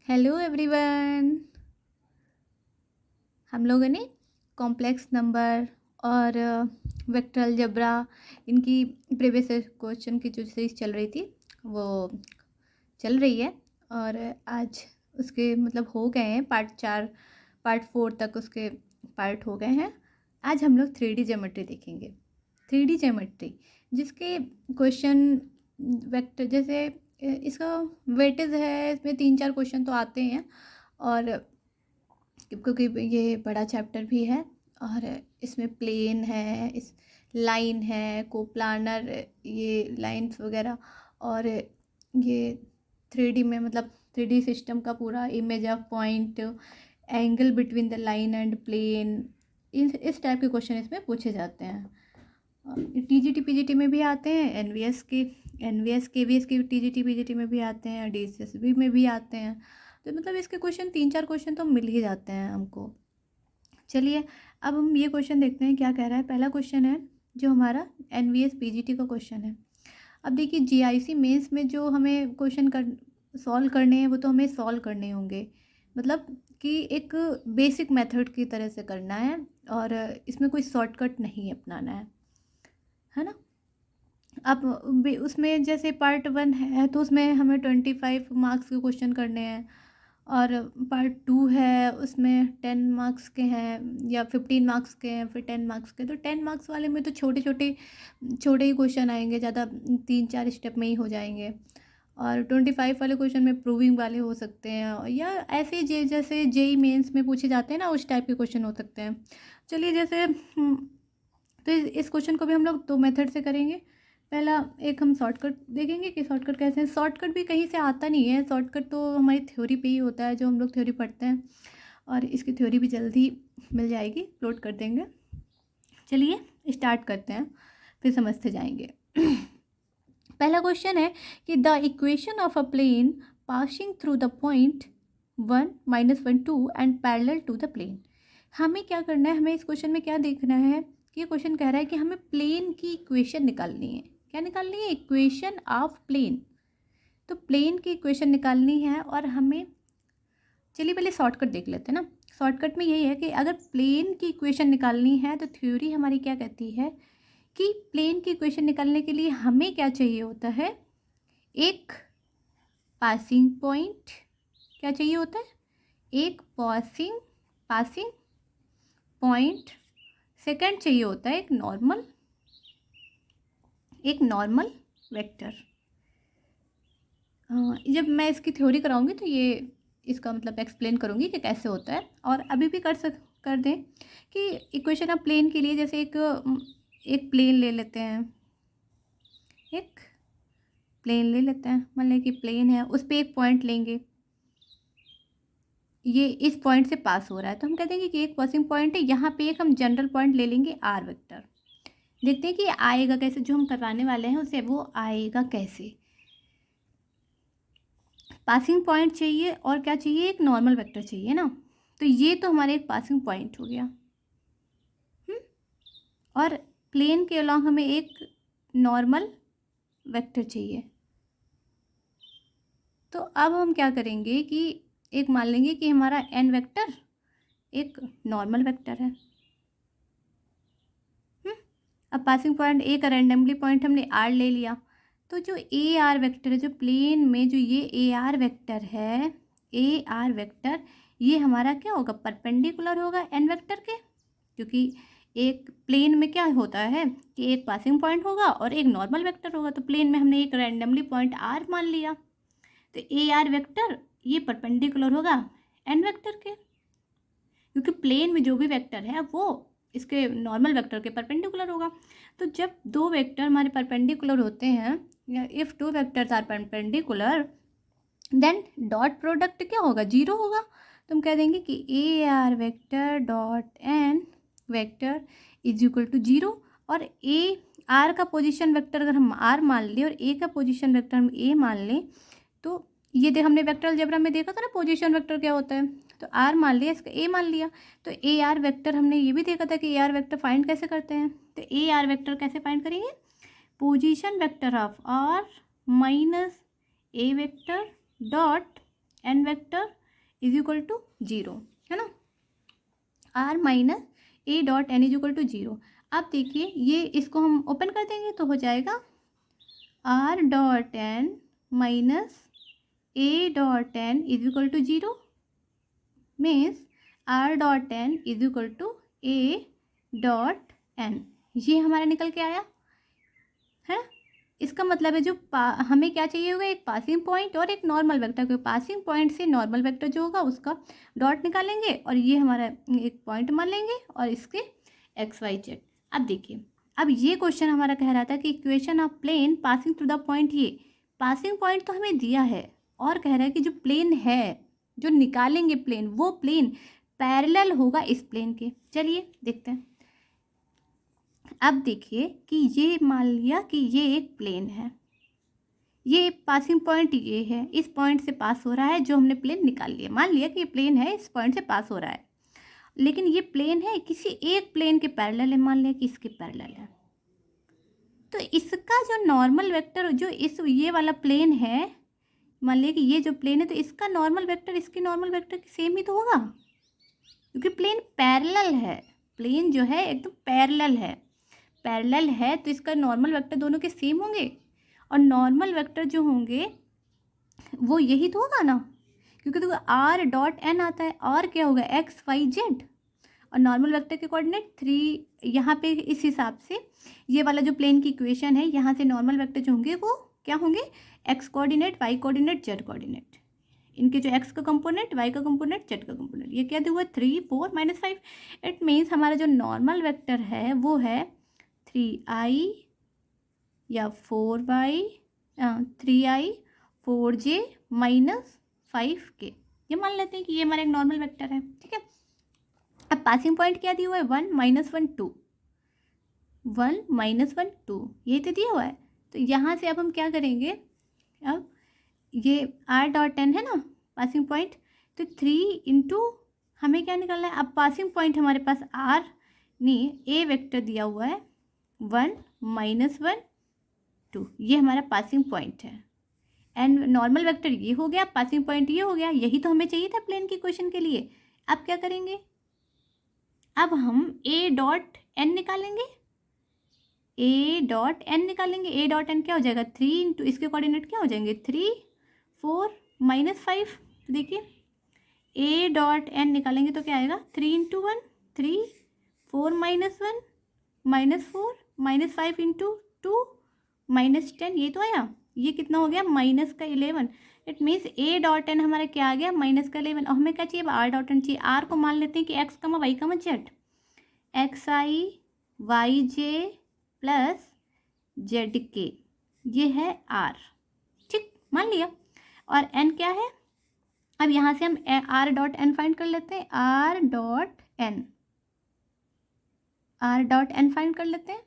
Hello everyone. हम लोगों ने कॉम्प्लेक्स नंबर और वेक्टर अलजेब्रा इनकी प्रीवियस क्वेश्चन की जो सीरीज चल रही थी वो चल रही है और आज उसके मतलब हो गए हैं पार्ट 4 तक उसके पार्ट हो गए हैं। आज हम लोग 3D ज्योमेट्री देखेंगे। 3D ज्योमेट्री जिसके क्वेश्चन वेक्टर जैसे इसका वेटेज है, इसमें 3-4 क्वेश्चन तो आते हैं और क्योंकि ये बड़ा चैप्टर भी है और इसमें प्लेन है, इस लाइन है, कोप्लानर, ये लाइंस वगैरह और ये 3D में मतलब 3D सिस्टम का पूरा image of point, angle between the line and plane, इस टाइप के क्वेश्चन इसमें पूछे जाते हैं। TGT PGT में भी आते हैं, NVS KVS के TGT PGT में भी आते हैं, DSSB में भी आते हैं। तो मतलब इसके क्वेश्चन 3-4 क्वेश्चन तो मिल ही जाते हैं हमको। चलिए अब हम ये क्वेश्चन देखते हैं क्या कह रहा है। पहला क्वेश्चन है जो हमारा NVS PGT का क्वेश्चन है। अब देखिए GIC मेंस में जो हमें क्वेश्चन सॉल्व करने हैं वो तो हमें सॉल्व करने होंगे, मतलब कि एक बेसिक मेथड की तरह से करना है और इसमें कोई शॉर्टकट नहीं अपनाना है ना। अब उसमें जैसे पार्ट 1 है तो उसमें हमें 25 मार्क्स के क्वेश्चन करने हैं और पार्ट 2 है उसमें 10 मार्क्स के हैं या 15 मार्क्स के हैं, फिर 10 मार्क्स के। तो 10 मार्क्स वाले में तो छोटे ही क्वेश्चन आएंगे, ज़्यादा 3-4 स्टेप में ही हो जाएंगे। और 25 वाले क्वेश्चन में प्रूविंग वाले हो सकते हैं या ऐसे जैसे JEE मेंस में पूछे जाते हैं ना, उस टाइप के क्वेश्चन हो सकते हैं। चलिए जैसे तो इस क्वेश्चन को भी हम लोग 2 मेथड से करेंगे। पहला एक हम शॉर्टकट देखेंगे कि शॉर्टकट कैसे है। शॉर्टकट भी कहीं से आता नहीं है, शॉर्टकट तो हमारी थ्योरी पे ही होता है, जो हम लोग थ्योरी पढ़ते हैं और इसकी थ्योरी भी जल्दी मिल जाएगी, अपलोड कर देंगे। चलिए स्टार्ट करते हैं, फिर समझते जाएंगे। पहला क्वेश्चन है कि the equation of a plane passing through the point 1, -1, 2 and parallel to the plane. हमें क्या करना है, हमें इस क्वेश्चन में क्या देखना है कि ये क्वेश्चन कह रहा है कि हमें प्लेन की इक्वेशन निकालनी है। क्या निकालनी है? Equation of plane. तो प्लेन की इक्वेशन निकालनी है और हमें, चलिए पहले शॉर्टकट देख लेते हैं ना। शॉर्टकट में यही है कि अगर प्लेन की इक्वेशन निकालनी है तो थ्योरी हमारी क्या कहती है कि प्लेन की इक्वेशन निकालने के लिए हमें क्या चाहिए होता है, एक पासिंग पॉइंट। क्या चाहिए होता है? एक पासिंग पॉइंट। सेकंड चाहिए होता है एक नॉर्मल वेक्टर। जब मैं इसकी थ्योरी कराऊंगी तो ये इसका मतलब एक्सप्लेन करूंगी कि कैसे होता है। और अभी भी कर दें कि इक्वेशन ऑफ प्लेन के लिए जैसे एक प्लेन ले लेते हैं, एक प्लेन ले लेते हैं, मान लें कि प्लेन है, उस पर एक पॉइंट लेंगे, ये इस पॉइंट से पास हो रहा है तो हम कह देंगे कि एक पासिंग पॉइंट है। यहाँ पे एक हम जनरल पॉइंट ले लेंगे R वेक्टर। देखते हैं कि आएगा कैसे, जो हम करवाने वाले हैं उसे वो आएगा कैसे। पासिंग पॉइंट चाहिए और क्या चाहिए, एक नॉर्मल वेक्टर चाहिए ना। तो ये तो हमारे एक पासिंग पॉइंट हो गया। और प्लेन के अलॉन्ग हमें एक नॉर्मल वेक्टर चाहिए। तो अब हम क्या करेंगे कि एक मान लेंगे कि हमारा n वेक्टर एक नॉर्मल वेक्टर है। अब पासिंग पॉइंट एक रैंडमली पॉइंट हमने R ले लिया, तो जो AR वेक्टर है, जो प्लेन में जो ये AR वेक्टर है, AR वेक्टर ये हमारा क्या होगा, परपेंडिकुलर होगा n वेक्टर के। क्योंकि एक प्लेन में क्या होता है कि एक पासिंग पॉइंट होगा और एक नॉर्मल वेक्टर होगा। तो प्लेन में हमने एक रैंडमली पॉइंट R मान लिया, तो AR वेक्टर ये परपेंडिकुलर होगा n वेक्टर के, क्योंकि प्लेन में जो भी वेक्टर है वो इसके नॉर्मल वेक्टर के परपेंडिकुलर होगा। तो जब दो वेक्टर हमारे परपेंडिकुलर होते हैं, या if two vectors are perpendicular then dot product क्या होगा, 0 होगा। तो हम कह देंगे कि AR vector dot n vector is equal to 0। और AR का पोजीशन वेक्टर अगर हम R मान लें और A का पोजीशन वेक्टर हम A मान लें, तो ये हमने वेक्टर अलजेब्रा में देखा था ना पोजीशन वेक्टर क्या होता है। तो R मान लिया, इसका A मान लिया, तो AR वेक्टर हमने ये भी देखा था कि AR वेक्टर फाइंड कैसे करते हैं। तो AR वेक्टर कैसे फाइंड करेंगे, position vector of R minus A vector dot n vector is equal to 0, है ना। R minus A dot N is equal to 0। अब देखिए ये इसको हम ओपन कर देंगे तो हो जाएगा R dot N minus A dot N is equal to 0 means R dot N is equal to A dot N. ये हमारा निकल के आया है। इसका मतलब है जो हमें क्या चाहिए होगा, एक पासिंग पॉइंट और एक नॉर्मल वेक्टर। क्योंकि पासिंग पॉइंट से नॉर्मल वेक्टर जो होगा उसका डॉट निकालेंगे और ये हमारा एक पॉइंट मान लेंगे और इसके एक्स वाई जेड। अब देखिए, अब ये क्वेश्चन हमारा कह रहा था कि equation of plane passing through the point, ये पासिंग पॉइंट तो हमें दिया है और कह रहा है कि जो प्लेन है जो निकालेंगे प्लेन, वो प्लेन पैरेलल होगा इस प्लेन के। चलिए देखते हैं। अब देखिए कि ये मान लिया कि ये एक प्लेन है, ये पासिंग पॉइंट ये है, इस पॉइंट से पास हो रहा है जो हमने प्लेन निकाल लिया। मान लिया कि ये प्लेन है, इस पॉइंट से पास हो रहा है, लेकिन ये प्लेन है किसी एक प्लेन के पैरेलल है। मान लिया कि इसके पैरेलल है, तो इसका जो नॉर्मल वेक्टर जो इस ये वाला प्लेन है, मान लिया कि ये जो प्लेन है तो इसका नॉर्मल वेक्टर इसके नॉर्मल वेक्टर की सेम ही तो होगा, क्योंकि प्लेन पैरेलल है। प्लेन जो है एकदम पैरेलल है तो इसका नॉर्मल वेक्टर दोनों के सेम होंगे, और नॉर्मल वेक्टर जो होंगे वो यही तो होगा ना, क्योंकि देखो आर डॉट एन आता है, और क्या होगा एक्स वाई जेड, और नॉर्मल वेक्टर के कोऑर्डिनेट 3 यहाँ पे। इस हिसाब से ये वाला जो प्लेन की इक्वेशन है, यहाँ से नॉर्मल वेक्टर जो होंगे वो क्या होंगे, X coordinate, Y coordinate, Z coordinate. इनके जो एक्स का कंपोनेंट, वाई का कंपोनेट, जेड का कंपोनेट, ये क्या दिया हुआ है 3 4 -5। इट मीन्स हमारा जो नॉर्मल वेक्टर है वो है 3i या 4y 3i 4j -5k। ये मान लेते हैं कि ये हमारा एक नॉर्मल वेक्टर है, ठीक है। अब पासिंग पॉइंट क्या दिया हुआ है 1 -1 2, 1 -1 2, ये तो दिया हुआ है। तो यहाँ से अब हम क्या करेंगे, अब ये आर डॉट एन है ना पासिंग पॉइंट, तो 3 इंटू हमें क्या निकालना है। अब पासिंग पॉइंट हमारे पास आर नहीं, ए वेक्टर दिया हुआ है 1 -1 2, ये हमारा पासिंग पॉइंट है। एंड नॉर्मल वेक्टर ये हो गया, पासिंग पॉइंट ये हो गया। यही तो हमें चाहिए था प्लेन की क्वेश्चन के लिए। अब क्या करेंगे, अब हम ए डॉट एन निकालेंगे। ए डॉट एन निकालेंगे, ए डॉट एन क्या हो जाएगा 3 इंटू इसके कोऑर्डिनेट क्या हो जाएंगे 3 4 -5। तो देखिए ए डॉट एन निकालेंगे तो क्या आएगा 3 इंटू 1 3 4 -1 -4 -5 इंटू 2 -10, ये तो आया। ये कितना हो गया माइनस का 11। It means a dot n हमारा क्या आ गया माइनस का 11। और हमें क्या चाहिए आर डॉट एन चाहिए। आर को मान लेते हैं कि एक्स कमा वाई कमा जेड, एक्स आई वाई जे प्लस जेड के, ये है आर, ठीक मान लिया। और एन क्या है, अब यहाँ से हम आर डॉट एन फाइंड कर लेते हैं। आर डॉट एन फाइंड कर लेते हैं।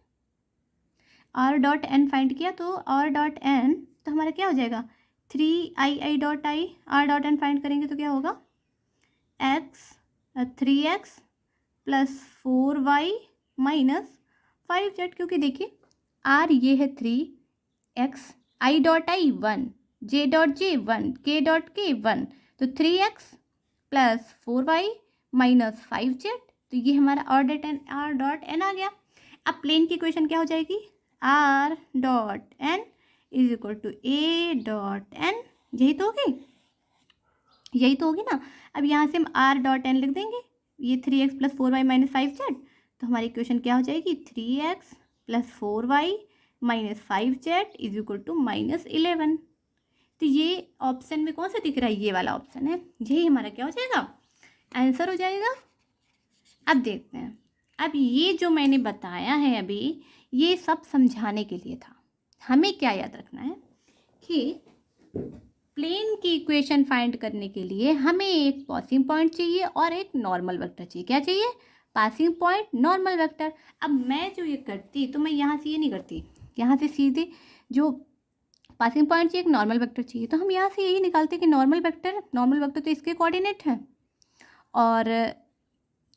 आर डॉट एन फाइंड किया तो आर डॉट एन तो हमारा क्या हो जाएगा 3i dot i. R dot n find करेंगे तो क्या होगा x 3x plus 4y -5z, क्योंकि देखिए आर ये है 3x, I dot I 1, J dot J 1, के डॉट के 1, तो 3x प्लस 4y -5z, तो ये हमारा आर डॉट एन आ गया। अब प्लेन की इक्वेशन क्या हो जाएगी r dot N is equal to A dot n, यही तो होगी ना। अब यहाँ से हम आर डॉट एन लिख देंगे, ये 3x प्लस 4y -5z, तो हमारी इक्वेशन क्या हो जाएगी 3x plus 4y -5z is equal to -11। तो ये ऑप्शन में कौन सा दिख रहा है, ये वाला ऑप्शन है, यही हमारा क्या हो जाएगा आंसर हो जाएगा। अब देखते हैं, अब ये जो मैंने बताया है अभी, ये सब समझाने के लिए था। हमें क्या याद रखना है कि प्लेन की इक्वेशन फाइंड करने के लिए हमें एक पासिंग पॉइंट चाहिए और एक नॉर्मल वेक्टर चाहिए। क्या चाहिए पासिंग पॉइंट नॉर्मल वेक्टर। अब मैं जो ये करती तो मैं यहाँ से ये नहीं करती, यहाँ से सीधे जो पासिंग पॉइंट चाहिए एक नॉर्मल वेक्टर चाहिए, तो हम यहाँ से यही निकालते कि नॉर्मल वेक्टर तो इसके कोऑर्डिनेट है, और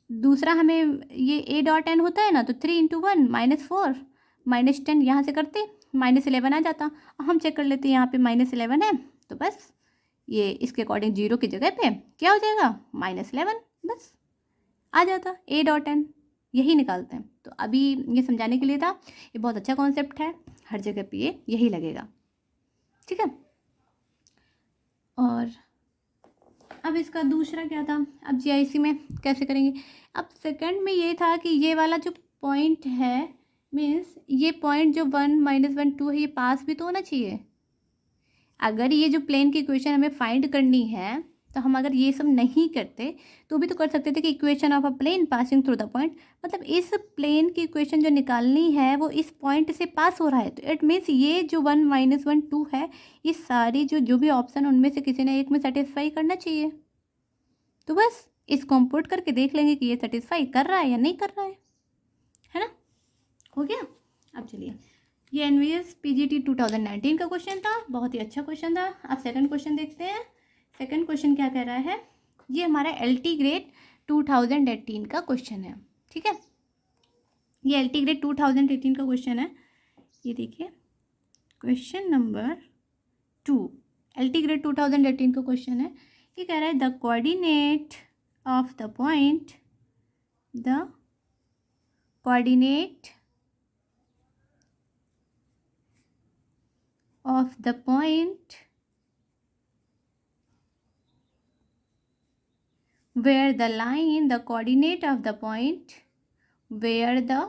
दूसरा हमें ये ए डॉट एन होता है ना, तो 3 इंटू 1 -4 -10 यहाँ से करते -11 आ जाता। हम चेक कर लेते हैं यहाँ पे -11 है, तो बस ये इसके अकॉर्डिंग 0 की जगह पे क्या हो जाएगा -11, बस आ जाता A.n, यही निकालते हैं। तो अभी ये समझाने के लिए था, ये बहुत अच्छा कॉन्सेप्ट है, हर जगह पे ये यही लगेगा, ठीक है। और अब इसका दूसरा क्या था, अब जीआईसी में कैसे करेंगे। अब सेकंड में ये था कि ये वाला जो पॉइंट है, मीन्स ये पॉइंट जो 1 -1 2 है, ये पास भी तो होना चाहिए। अगर ये जो प्लेन की इक्वेशन हमें फाइंड करनी है, तो हम अगर ये सब नहीं करते तो भी तो कर सकते थे कि equation of a plane passing through the point, मतलब इस प्लेन की इक्वेशन जो निकालनी है वो इस पॉइंट से पास हो रहा है। तो इट मीन्स ये जो 1 -1 2 है, ये सारी जो भी ऑप्शन उनमें से किसी ने एक में सेटिस्फाई करना चाहिए। तो बस इसको हम पुट करके देख लेंगे कि ये सेटिस्फाई कर रहा है या नहीं कर रहा है ना। हो गया। अब चलिए, ये एनवीएस पीजीटी 2019 का क्वेश्चन था, बहुत ही अच्छा क्वेश्चन था। अब सेकंड क्वेश्चन देखते हैं। सेकंड क्वेश्चन क्या कह रहा है, ये हमारा एलटी ग्रेड 2018 का क्वेश्चन है, ठीक है। ये एलटी ग्रेड 2018 का क्वेश्चन है। ये देखिए क्वेश्चन नंबर 2, एलटी ग्रेड 2018 का क्वेश्चन है। ये कह रहा है the coordinate of the point, the coordinate of the point where the line, the coordinate of the point where the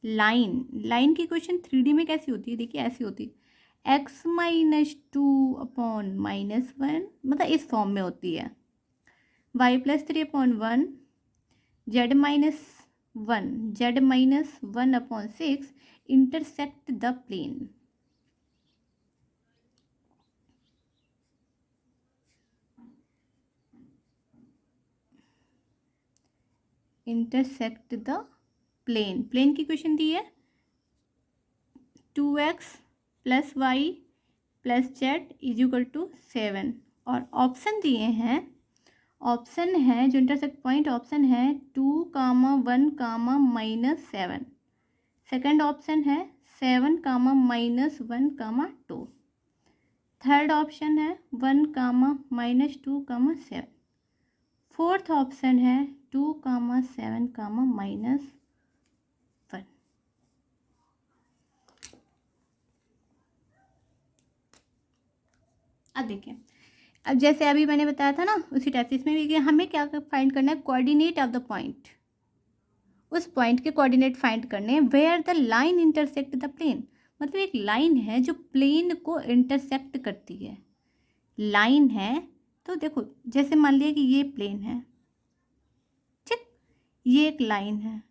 line की क्वेश्चन 3D में कैसी होती है, देखिए ऐसी होती है x -2 अपॉन -1, मतलब इस फॉर्म में होती है, y +3 upon 1, z -1 upon 6 intersect the plane. Intersect the plane, plane की क्वेश्चन दी है 2x + y + z = 7, और ऑप्शन दिए हैं, ऑप्शन है जो इंटरसेक्ट पॉइंट ऑप्शन है 2, 1, -7, सेकंड ऑप्शन है 7, -1, 2, थर्ड ऑप्शन है 1, -2, 7, फोर्थ ऑप्शन है 2, 7, -1। अब देखिए, अब जैसे अभी मैंने बताया था ना, उसी टाइप से इसमें भी कि हमें क्या फाइंड करना है, कोऑर्डिनेट ऑफ द पॉइंट, उस पॉइंट के कोऑर्डिनेट फाइंड करने हैं where the line intersect the plane, मतलब एक लाइन है जो प्लेन को इंटरसेक्ट करती है। लाइन है तो देखो, जैसे मान लिया कि ये प्लेन है, ठीक, ये एक लाइन है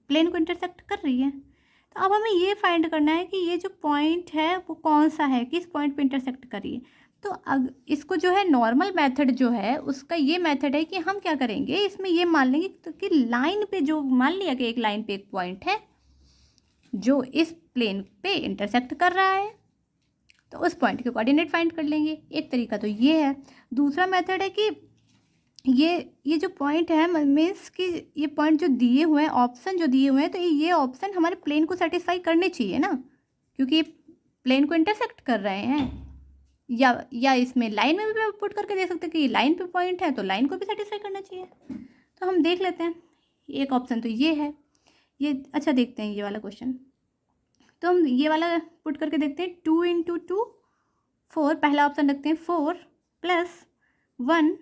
प्लेन को इंटरसेक्ट कर रही है। तो अब हमें ये फाइंड करना है कि ये जो पॉइंट है वो कौन सा है, किस पॉइंट पे इंटरसेक्ट कर रही है। तो अब इसको जो है नॉर्मल मेथड जो है उसका ये मेथड है कि हम क्या करेंगे, इसमें ये मान लेंगे तो कि लाइन पे जो, मान लिया कि एक लाइन पे एक पॉइंट है जो इस प्लेन पे इंटरसेक्ट कर रहा है, तो उस पॉइंट के कोऑर्डिनेट फाइंड कर लेंगे। एक तरीका तो ये है। दूसरा मेथड है कि ये जो पॉइंट है, मीन्स कि ये पॉइंट जो दिए हुए हैं, ऑप्शन जो दिए हुए हैं, तो ये ऑप्शन हमारे प्लेन को सेटिस्फाई करने चाहिए ना, क्योंकि ये प्लेन को इंटरसेक्ट कर रहे हैं। या इसमें लाइन में भी पुट करके दे सकते हैं कि लाइन पे पॉइंट है तो लाइन को भी सेटिस्फाई करना चाहिए। तो हम देख लेते हैं, एक ऑप्शन तो ये है, ये अच्छा देखते हैं ये वाला क्वेश्चन। तो हम ये वाला पुट करके देखते हैं, 2 × 2 4, पहला ऑप्शन रखते हैं 4 + 1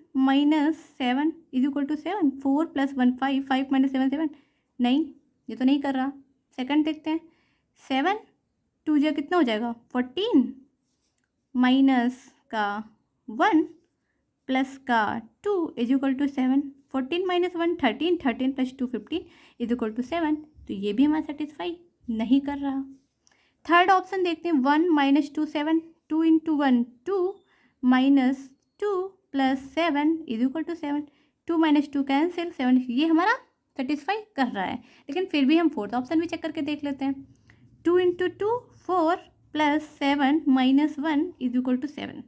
- 7 = 7, 4 + 1 5, 5 - 7 7, नहीं ये तो नहीं कर रहा। सेकंड देखते हैं, 7 2 जा कितना हो जाएगा 14, माइनस का 1 प्लस का 2 = 7, 14 - 1 13, 13 + 2 15 = 7। तो ये भी हमारा सेटिस्फाई नहीं कर रहा। थर्ड ऑप्शन देखते हैं, 1 - 2 7, 2 × 1 2, -2 + 7 = 7, 2 - 2 कैंसिल, 7, ये हमारा सेटिस्फाई कर रहा है। लेकिन फिर भी हम फोर्थ ऑप्शन भी चेक करके देख लेते हैं, 2 × 2 4 + 7 - 1 = 7।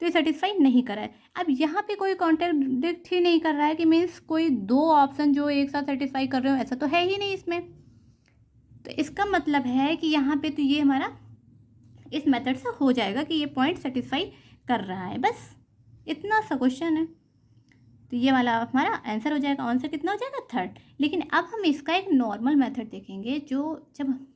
तो ये सेटिस्फाई नहीं कर रहा है। अब यहाँ पे कोई कॉन्ट्रडिक्ट ही नहीं कर रहा है कि मीन्स कोई दो ऑप्शन जो एक साथ सेटिस्फाई कर रहे हो, ऐसा तो है ही नहीं इसमें। तो इसका मतलब है कि यहाँ पे तो ये हमारा इस मेथड से हो जाएगा कि ये पॉइंट सेटिस्फाई कर रहा है, बस इतना सा क्वेश्चन है। तो ये वाला हमारा आंसर हो जाएगा। आंसर कितना हो जाएगा? 3rd। लेकिन अब हम इसका एक नॉर्मल मेथड देखेंगे जो जब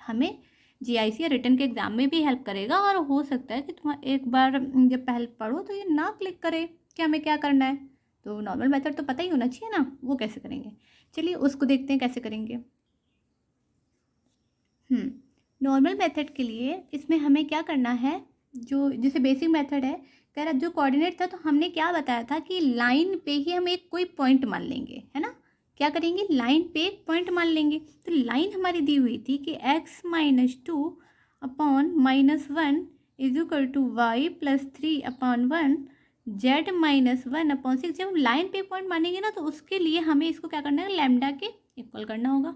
हमें जीआईसी या रिटन के एग्ज़ाम में भी हेल्प करेगा, और हो सकता है कि तुम एक बार जब पहले पढ़ो तो ये ना क्लिक करे कि हमें क्या करना है। तो नॉर्मल मेथड तो पता ही होना चाहिए ना, वो कैसे करेंगे। चलिए उसको देखते हैं कैसे करेंगे। नॉर्मल मेथड के लिए इसमें हमें क्या करना है, जो जैसे बेसिक मेथड है, कह रहा जो कोऑर्डिनेट था, तो हमने क्या बताया था कि लाइन पे ही हम एक कोई पॉइंट मान लेंगे, है ना। क्या करेंगे? लाइन पे एक पॉइंट मान लेंगे। तो लाइन हमारी दी हुई थी कि x-2 upon -1 is equal to y + 3 upon 1 z-1 upon 6। जब हम लाइन पे पॉइंट मानेंगे ना, तो उसके लिए हमें इसको क्या करना है? लैम्डा के इक्वल करना होगा।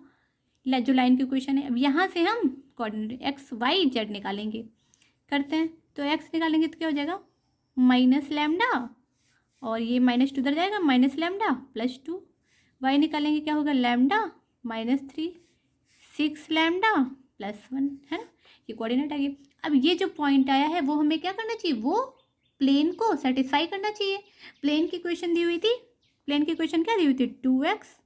जो लाइन की इक्वेशन है, अब यहाँ से हम कोऑर्डिनेट एक्स वाई जेड निकालेंगे। करते हैं, तो एक्स निकालेंगे तो क्या हो जाएगा? माइनस लैम्डा, और ये -2 उधर जाएगा, माइनस लैम्डा +2। वाई निकालेंगे, क्या होगा? लैम्डा -3 6 लैम्डा +1, है ना। ये कोऑर्डिनेट आ गई। अब ये जो पॉइंट आया है वो हमें क्या करना चाहिए? वो प्लेन को सेटिस्फाई करना चाहिए। प्लेन की इक्वेशन दी हुई थी, प्लेन की इक्वेशन क्या दी हुई थी? 2x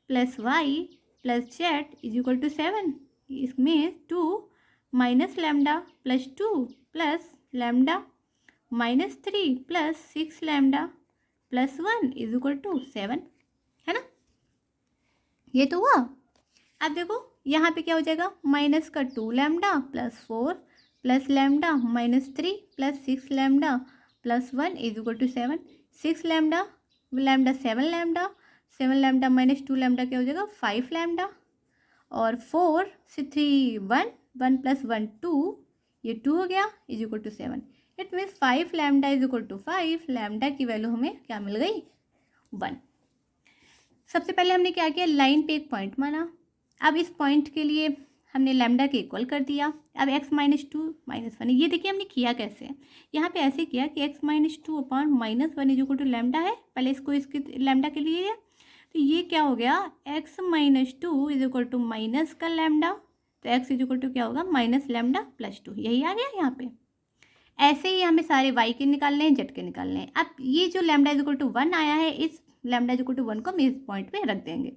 + y + z is equal to 7। इसमें 2 minus lambda +2 plus lambda -3 plus 6 lambda +1 is equal to 7, है ना। ये तो हुआ। अब देखो यहाँ पे क्या हो जाएगा? माइनस का 2 lambda +4 plus lambda -3 plus 6 lambda +1 is equal to 7। 6 lambda 7 lambda 7 lambda -2 lambda क्या हो जाएगा? 5 लैम्डा, और 4 से 3 1 1 + 1 2, ये 2 हो गया is equal to 7। It means 5 lambda is equal to 5। Lambda की वैल्यू हमें क्या मिल गई? 1। सबसे पहले हमने क्या किया? लाइन पे एक पॉइंट माना। अब इस पॉइंट के लिए हमने लैम्डा के इक्वल कर दिया। अब x-2 -1, ये देखिए हमने किया कैसे। यहाँ पे ऐसे किया कि x-2 upon -1 is equal to lambda है। पहले इसको इसके लैम्डा के लिए है, तो ये क्या हो गया? x-2 is equal to minus का लैम्डा, तो x इज इक्वल टू क्या होगा? Minus lambda +2। यही आ गया यहाँ पे। ऐसे ही हमें सारे y के निकालने हैं, z के निकालने हैं। अब ये जो लैम्डा इज इक्वल टू 1 आया है, इस लैम्डा इज इक्वल टू 1 को हम इस पॉइंट पे रख देंगे।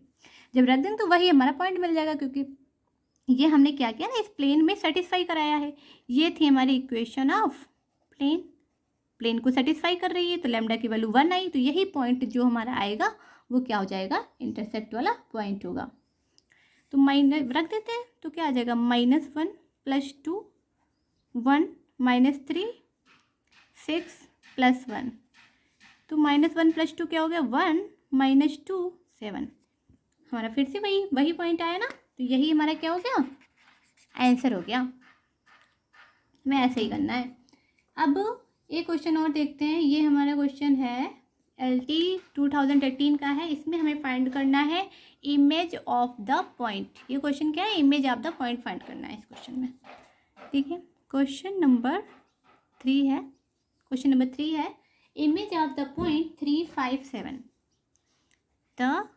जब रख देंगे तो वही हमारा पॉइंट मिल जाएगा, क्योंकि ये हमने क्या किया ना, इस प्लेन में सेटिस्फाई कराया है। ये थी हमारी इक्वेशन ऑफ प्लेन। प्लेन को सेटिस्फाई कर रही है, तो लैम्डा की वैल्यू 1 आई, तो यही पॉइंट जो हमारा आएगा वो क्या हो जाएगा? इंटरसेक्ट वाला पॉइंट होगा। तो माइनस रख देते हैं, तो क्या आ जाएगा? -1 +2 1 -3 6 +1, तो -1 +2 क्या हो गया? 1 -2 7। हमारा फिर से वही पॉइंट आया ना, तो यही हमारा क्या हो गया? आंसर हो गया। हमें ऐसे ही करना है। अब एक क्वेश्चन और देखते हैं। ये हमारा क्वेश्चन है LT 2018 का है। इसमें हमें फाइंड करना है इमेज ऑफ द पॉइंट। ये क्वेश्चन क्या है? Image of the point find करना है इस क्वेश्चन में। ठीक है, क्वेश्चन नंबर 3 है। क्वेश्चन नंबर 3 है, image of the point 3 5 7। The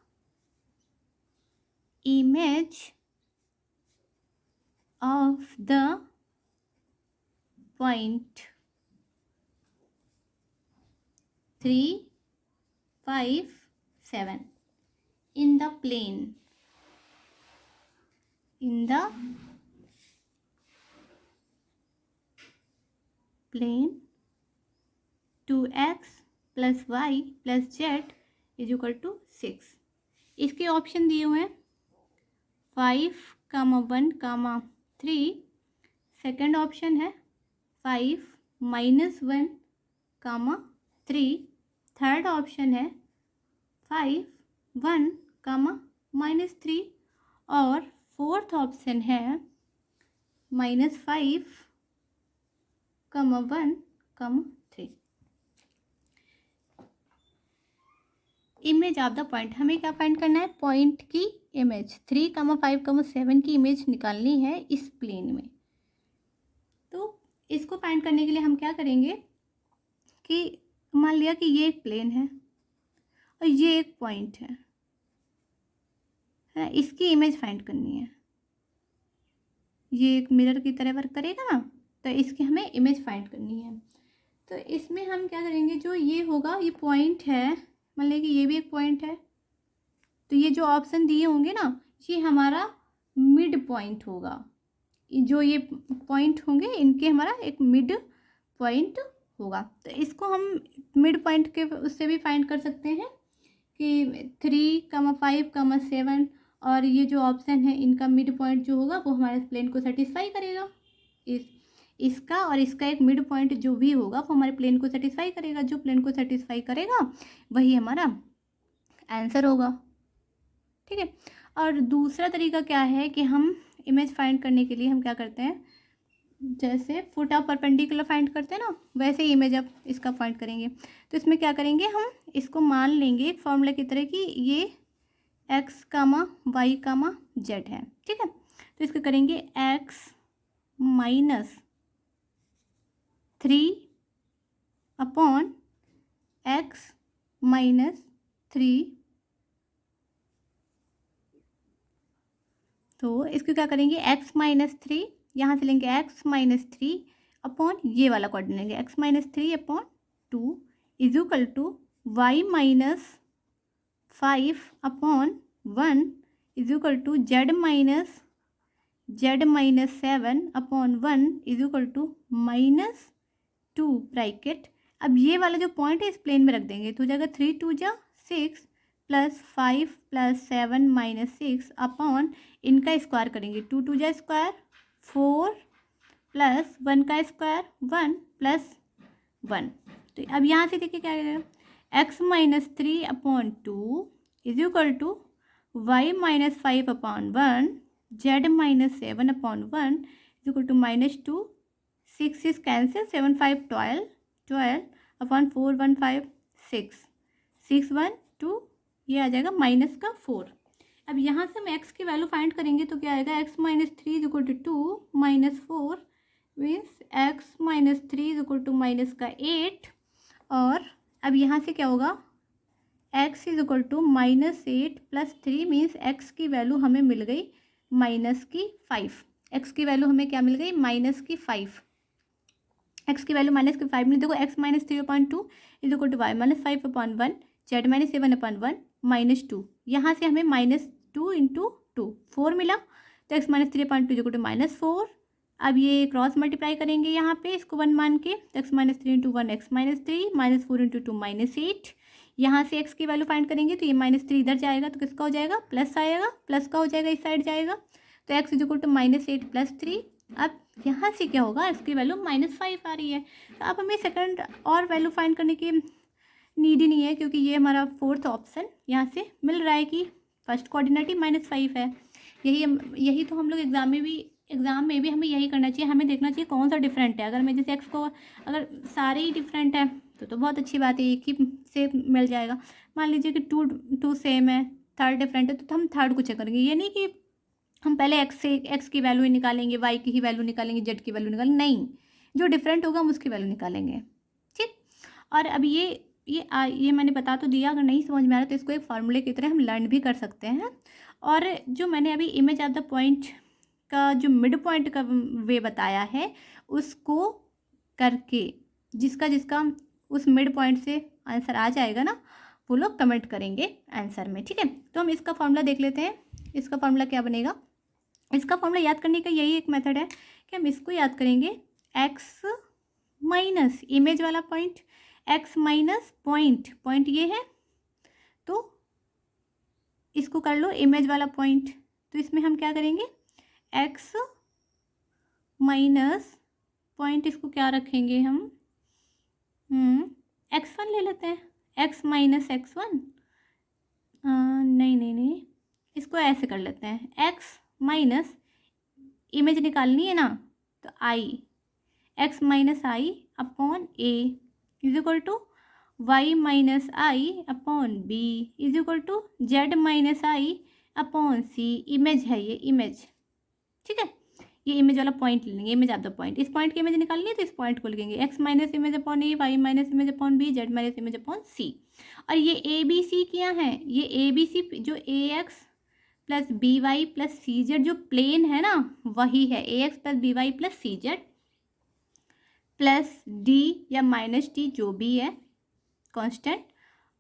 image of the point 3 5 7 in the plane 2x + y + z is equal to 6। इसके ऑप्शन दिए हुए हैं 5, 1, 3। सेकेंड ऑप्शन है 5 -1, 3। थर्ड ऑप्शन है 5 1, -3, और फोर्थ ऑप्शन है -5, 1, 3। इमेज ऑफ द पॉइंट, हमें क्या फाइंड करना है? पॉइंट की इमेज 3, 5, 7 की इमेज निकालनी है इस प्लेन में। तो इसको फाइंड करने के लिए हम क्या करेंगे कि मान लिया कि ये एक प्लेन है और ये एक पॉइंट है ना, इसकी इमेज फाइंड करनी है। ये एक मिरर की तरह वर्क करेगा ना, तो इसकी हमें इमेज फाइंड करनी है। तो इसमें हम क्या करेंगे, जो ये होगा ये पॉइंट है, मान लें कि ये भी एक पॉइंट है, तो ये जो ऑप्शन दिए होंगे ना ये हमारा मिड पॉइंट होगा। जो ये पॉइंट होंगे इनके हमारा एक मिड पॉइंट होगा। तो इसको हम मिड पॉइंट के उससे भी फाइंड कर सकते हैं कि 3, 5, 7 और ये जो ऑप्शन है इनका मिड पॉइंट जो होगा वो हमारे प्लेन को सेटिस्फाई करेगा। इसका और इसका एक मिड पॉइंट जो भी होगा वो हमारे प्लेन को सेटिस्फाई करेगा। जो प्लेन को सेटिस्फाई करेगा वही हमारा आंसर होगा। ठीक है। और दूसरा तरीका क्या है कि हम इमेज फाइंड करने के लिए हम क्या करते हैं, जैसे फुट ऑफ परपेंडिकुलर फाइंड करते हैं ना, वैसे ही इमेज अब इसका फाइंड करेंगे। तो इसमें क्या करेंगे, हम इसको मान लेंगे एक फॉर्मूला की तरह कि ये x, y, z है। ठीक है। तो इसको करेंगे x - 3 अपॉन x - 3। तो इसको क्या करेंगे, x - 3 यहाँ से लेंगे x - 3 अपॉन ये वाला कोऑर्डिनेट लेंगे x - 3 upon 2 is equal to y - 5 upon 1 is equal to z - 7 upon 1 is equal to -2 bracket. अब ये वाला जो पॉइंट है इस प्लेन में रख देंगे तो हो जाएगा 3 2 जा 6 प्लस 5 प्लस 7 - 6 अपॉन इनका स्क्वायर करेंगे 2 2 जा स्क्वायर 4 प्लस 1 का स्क्वायर 1 प्लस 1। तो अब यहाँ से देखिए क्या आएगा, x - 3 upon 2 is equal to y - 5 upon 1 z - 7 upon 1 is equal to -2। 6 is cancel 7 5 12 अपॉन 4 1 5 6 6 1 2 ये आ जाएगा -4। अब यहाँ से हम x की वैल्यू फाइंड करेंगे तो क्या आएगा, x - 3 is equal to 2 -4 means x - 3 is equal to -8। और अब यहाँ से क्या होगा, x is equal to -8 plus 3 means x की वैल्यू हमें मिल गई -5। x की वैल्यू हमें क्या मिल गई, -5। x की वैल्यू -5 मिली। देखो x - 3 upon 2 is equal to y - 5 upon 1 z - 7 upon 1 -2। यहाँ से हमें -2 इंटू 2 4 मिला तो x - 3 upon 2 is equal to -4। अब ये क्रॉस मल्टीप्लाई करेंगे यहाँ पे इसको 1 मान के, तो x - 3 इंटू 1 x - 3 -4 इंटू 2 -8। यहाँ से x की वैल्यू फाइंड करेंगे तो ये -3 इधर जाएगा तो किसका हो जाएगा, प्लस आएगा, प्लस का हो जाएगा इस साइड जाएगा तो x is equal to -8 plus 3। अब यहाँ से क्या होगा, x की वैल्यू -5 आ रही है। तो अब हमें सेकंड और वैल्यू फाइंड करने की नीड ही नहीं है क्योंकि ये हमारा फोर्थ ऑप्शन यहाँ से मिल रहा है कि फर्स्ट कोऑर्डिनेट ही -5 है। यही तो हम लोग एग्ज़ाम में भी हमें यही करना चाहिए। हमें देखना चाहिए कौन सा डिफरेंट है। अगर मैं जैसे x को अगर सारे ही डिफरेंट है तो बहुत अच्छी बात है, एक ही से मिल जाएगा। मान लीजिए कि टू सेम है, थर्ड डिफरेंट है तो हम थर्ड को चेक करेंगे। ये नहीं कि हम पहले x की वैल्यू निकालेंगे, y की ही वैल्यू निकालेंगे, z की वैल्यू निकालेंगे, नहीं, जो डिफरेंट होगा हम उसकी वैल्यू निकालेंगे। ठीक। और अब ये मैंने बता तो दिया, अगर नहीं समझ में आ रहा तो इसको एक फार्मूले की तरह हम लर्न भी कर सकते हैं। और जो मैंने अभी इमेज ऑफ द पॉइंट का जो मिड पॉइंट का वे बताया है उसको करके जिसका उस मिड पॉइंट से आंसर आ जाएगा ना वो लोग कमेंट करेंगे आंसर में। ठीक है। तो हम इसका फार्मूला देख लेते हैं। इसका फार्मूला क्या बनेगा, इसका फार्मूला याद करने का यही एक मेथड है कि हम इसको याद करेंगे x माइनस इमेज वाला पॉइंट, x माइनस पॉइंट ये है तो इसको कर लो इमेज वाला पॉइंट। तो इसमें हम क्या करेंगे, x माइनस पॉइंट इसको क्या रखेंगे हम, x1 ले लेते हैं, x माइनस x1 नहीं इसको ऐसे कर लेते हैं, x माइनस इमेज निकालनी है ना तो i, x minus i upon a is equal to y minus i upon b is equal to z minus i upon c. Image है ये इमेज। ठीक है। ये इमेज वाला पॉइंट ले लेंगे, इमेज ऑफ द पॉइंट। इस पॉइंट की इमेज निकालनी है तो इस पॉइंट को लिखेंगे x minus image upon A, y minus image upon B, z minus image upon C. और ये ए बी सी क्या है, ये ए बी सी जो A X plus B Y plus C Z जो प्लेन है ना वही है A X plus B Y plus C Z. Plus D या माइनस डी जो भी है कांस्टेंट,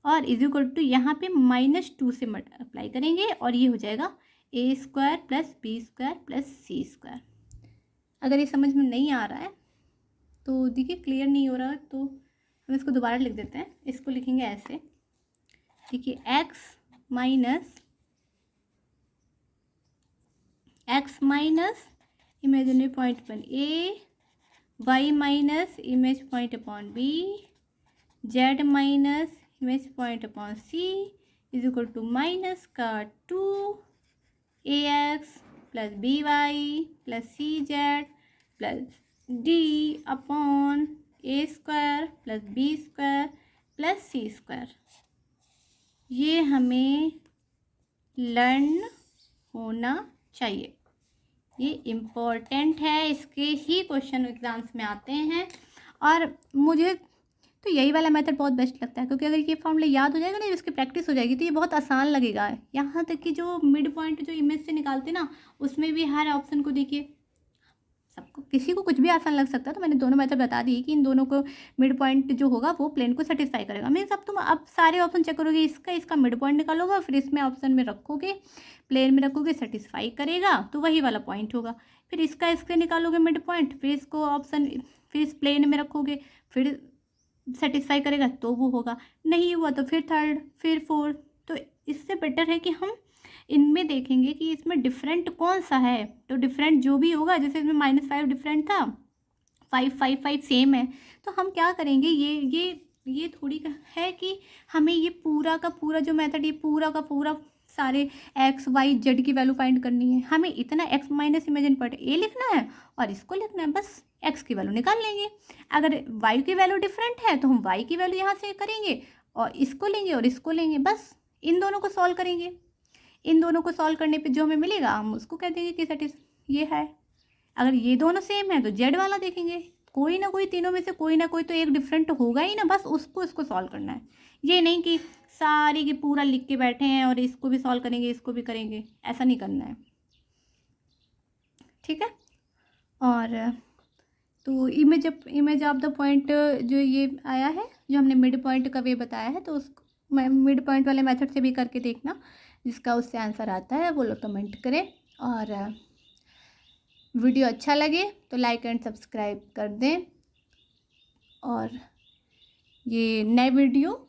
और इज इक्वल टू यहाँ पे -2 से अप्लाई करेंगे और ये हो जाएगा A square plus B square plus C square. अगर ये समझ में नहीं आ रहा है तो देखिए, क्लियर नहीं हो रहा है तो हम इसको दोबारा लिख देते हैं। इसको लिखेंगे ऐसे, देखिए x minus imaginary point upon a, y minus image point upon B, z minus image point upon c is equal to minus का 2ax plus by plus cz plus d upon a square plus B square plus C square. ये हमें learn होना चाहिए, ये important है, इसके ही question exams में आते हैं। और मुझे तो यही वाला मेथड बहुत बेस्ट लगता है, क्योंकि अगर ये फॉर्मूला याद हो जाएगा ना, इसकी प्रैक्टिस हो जाएगी तो ये बहुत आसान लगेगा। यहाँ तक कि जो मिड पॉइंट जो इमेज से निकालते ना, उसमें भी हर ऑप्शन को देखिए, सबको किसी को कुछ भी आसान लग सकता है। तो मैंने दोनों मेथड बता दी कि इन दोनों को मिड पॉइंट जो होगा वो प्लेन को सेटिस्फाई करेगा। मीन्स अब तुम अब सारे ऑप्शन चेक करोगे, इसका मिड पॉइंट निकालोगे, फिर इसमें ऑप्शन में रखोगे, प्लेन में रखोगे, सेटिस्फाई करेगा तो वही वाला पॉइंट होगा। फिर इसका निकालोगे मिड पॉइंट, फिर इसको ऑप्शन, फिर इस प्लेन में रखोगे, फिर सेटिस्फाई करेगा तो वो होगा, नहीं हुआ तो फिर थर्ड, फिर फोर्थ। तो इससे बेटर है कि हम इनमें देखेंगे कि इसमें डिफरेंट कौन सा है। तो डिफरेंट जो भी होगा, जैसे इसमें -5 डिफरेंट था, 5 5 5 सेम है, तो हम क्या करेंगे, ये थोड़ी है कि हमें ये पूरा का पूरा जो मेथड, ये पूरा का पूरा सारे x y z की वैल्यू फाइंड करनी है। हमें इतना x minus imagine point A लिखना है और इसको लिखना है, बस x की वैल्यू निकाल लेंगे। अगर y की वैल्यू डिफरेंट है तो हम y की वैल्यू यहाँ से करेंगे और इसको लेंगे और इसको लेंगे, बस इन दोनों को सॉल्व करेंगे। इन दोनों को सॉल्व करने पे जो हमें मिलेगा हम उसको कह देंगे कि ये है। अगर ये दोनों सेम है तो जेड वाला देखेंगे, कोई ना कोई तीनों में से कोई ना कोई तो एक डिफरेंट होगा ही ना, बस उसको सॉल्व करना है। ये नहीं कि सारी की पूरा लिख के बैठे हैं और इसको भी सॉल्व करेंगे इसको भी करेंगे, ऐसा नहीं करना है, ठीक है। और तो इमेज ऑफ द पॉइंट जो ये आया है, जो हमने मिड पॉइंट का वे बताया है, तो उसको मिड पॉइंट वाले मेथड से भी करके देखना। जिसका उससे आंसर आता है वो लोग कमेंट करें, और वीडियो अच्छा लगे तो लाइक एंड सब्सक्राइब कर दें। और ये नए वीडियो,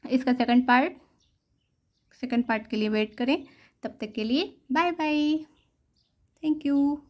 इसका सेकंड पार्ट के लिए वेट करें। तब तक के लिए बाय बाय, थैंक यू।